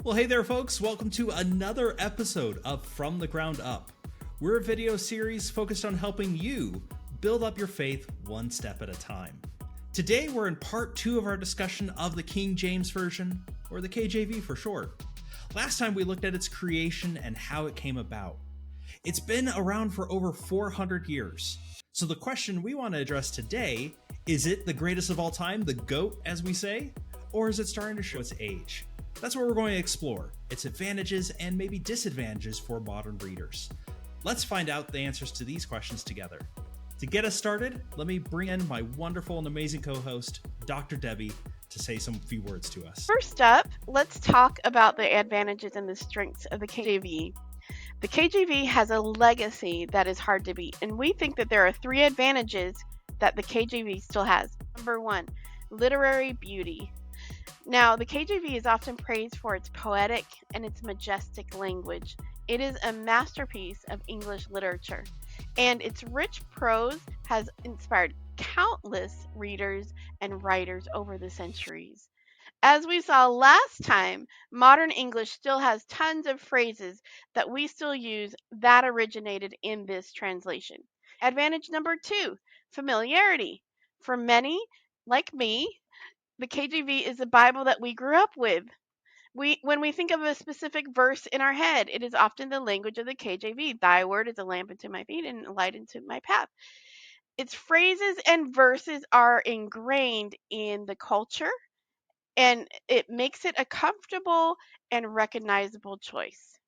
Well, hey there, folks. Welcome to another episode of From the Ground Up. We're a video series focused on helping you build up your faith one step at a time. Today, we're in part 2 of our discussion of the King James Version, or the KJV for short. Last time, we looked at its creation and how it came about. It's been around for over 400 years. So the question we want to address today, is it the greatest of all time, the GOAT, as we say? Or is it starting to show its age? That's what we're going to explore, its advantages and maybe disadvantages for modern readers. Let's find out the answers to these questions together. To get us started, let me bring in my wonderful and amazing co-host, Dr. Debbie, to say some few words to us. First up, let's talk about the advantages and the strengths of the KJV. The KJV has a legacy that is hard to beat, and we think that there are 3 advantages that the KJV still has. Number 1, literary beauty. Now, the KJV is often praised for its poetic and its majestic language. It is a masterpiece of English literature, and its rich prose has inspired countless readers and writers over the centuries. As we saw last time, modern English still has tons of phrases that we still use that originated in this translation. Advantage number 2, familiarity. For many, like me, the KJV is the Bible that we grew up with. When we think of a specific verse in our head, it is often the language of the KJV. Thy word is a lamp unto my feet and a light unto my path. Its phrases and verses are ingrained in the culture, and it makes it a comfortable and recognizable choice.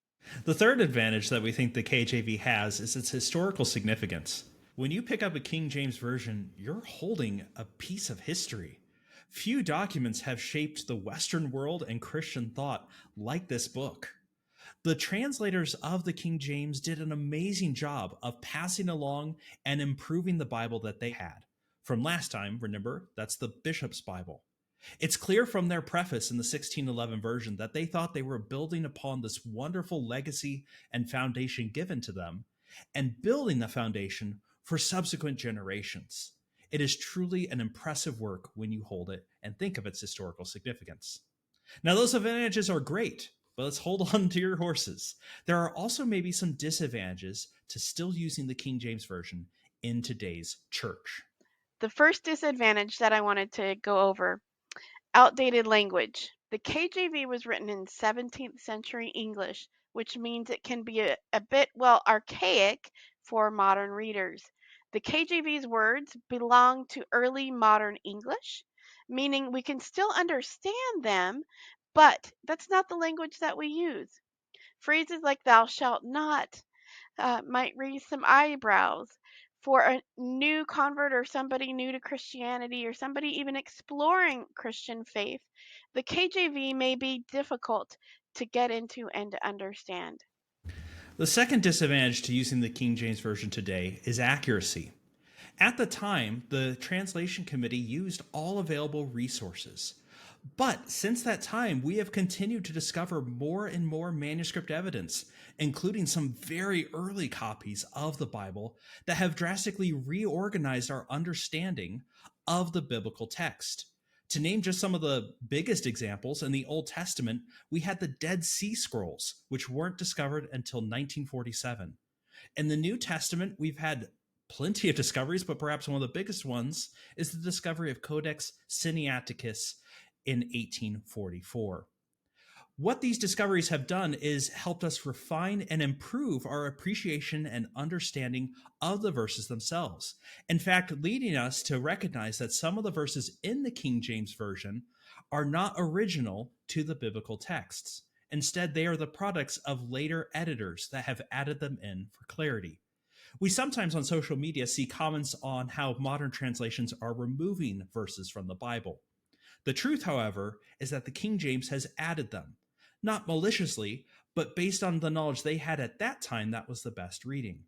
The third advantage that we think the KJV has is its historical significance. When you pick up a King James Version, you're holding a piece of history. Few documents have shaped the Western world and Christian thought like this book. The translators of the King James did an amazing job of passing along and improving the Bible that they had. From last time, remember, that's the Bishop's Bible. It's clear from their preface in the 1611 version that they thought they were building upon this wonderful legacy and foundation given to them and building the foundation for subsequent generations. It is truly an impressive work when you hold it and think of its historical significance. Now, those advantages are great, but let's hold on to your horses. There are also maybe some disadvantages to still using the King James Version in today's church. The first disadvantage that I wanted to go over, outdated language. The KJV was written in 17th century English, which means it can be a bit, archaic for modern readers. The KJV's words belong to early modern English, meaning we can still understand them, but that's not the language that we use. Phrases like thou shalt not might raise some eyebrows. For a new convert or somebody new to Christianity or somebody even exploring Christian faith, the KJV may be difficult to get into and to understand. The second disadvantage to using the King James Version today is accuracy. At the time, the translation committee used all available resources. But since that time, we have continued to discover more and more manuscript evidence, including some very early copies of the Bible that have drastically reorganized our understanding of the biblical text. To name just some of the biggest examples, in the Old Testament, we had the Dead Sea Scrolls, which weren't discovered until 1947. In the New Testament, we've had plenty of discoveries, but perhaps one of the biggest ones is the discovery of Codex Sinaiticus in 1844. What these discoveries have done is helped us refine and improve our appreciation and understanding of the verses themselves. In fact, leading us to recognize that some of the verses in the King James Version are not original to the biblical texts. Instead, they are the products of later editors that have added them in for clarity. We sometimes on social media see comments on how modern translations are removing verses from the Bible. The truth, however, is that the King James has added them, not maliciously, but based on the knowledge they had at that time that was the best reading.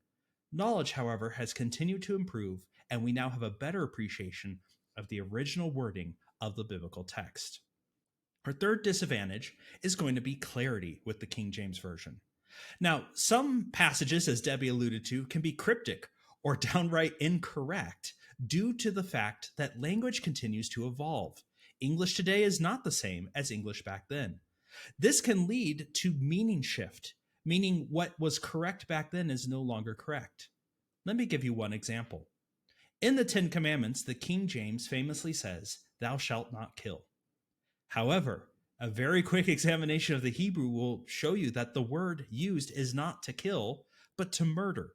Knowledge, however, has continued to improve, and we now have a better appreciation of the original wording of the biblical text. Our third disadvantage is going to be clarity with the King James Version. Now, some passages, as Debbie alluded to, can be cryptic or downright incorrect due to the fact that language continues to evolve. English today is not the same as English back then. This can lead to meaning shift, meaning what was correct back then is no longer correct. Let me give you one example. In the Ten Commandments, the King James famously says, "Thou shalt not kill." However, a very quick examination of the Hebrew will show you that the word used is not to kill, but to murder.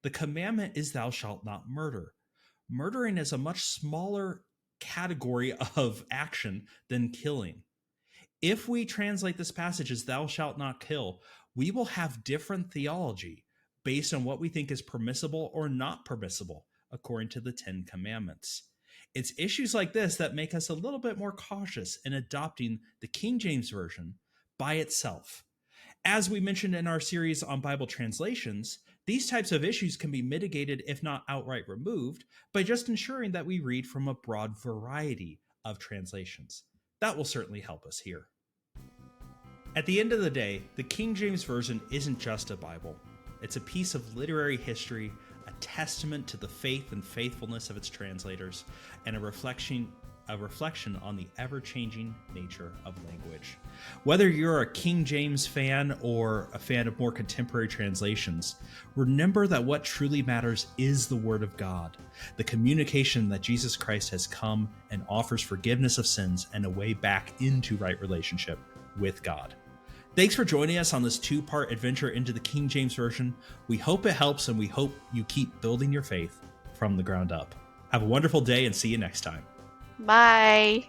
The commandment is, "Thou shalt not murder." Murdering is a much smaller category of action than killing. If we translate this passage as "Thou shalt not kill," we will have different theology based on what we think is permissible or not permissible according to the Ten Commandments. It's issues like this that make us a little bit more cautious in adopting the King James Version by itself. As we mentioned in our series on Bible translations, these types of issues can be mitigated, if not outright removed, by just ensuring that we read from a broad variety of translations. That will certainly help us here. At the end of the day, the King James Version isn't just a Bible. It's a piece of literary history, a testament to the faith and faithfulness of its translators, and a reflection on the ever-changing nature of language. Whether you're a King James fan or a fan of more contemporary translations, remember that what truly matters is the Word of God, the communication that Jesus Christ has come and offers forgiveness of sins and a way back into right relationship with God. Thanks for joining us on this 2-part adventure into the King James Version. We hope it helps, and we hope you keep building your faith from the ground up. Have a wonderful day and see you next time. Bye.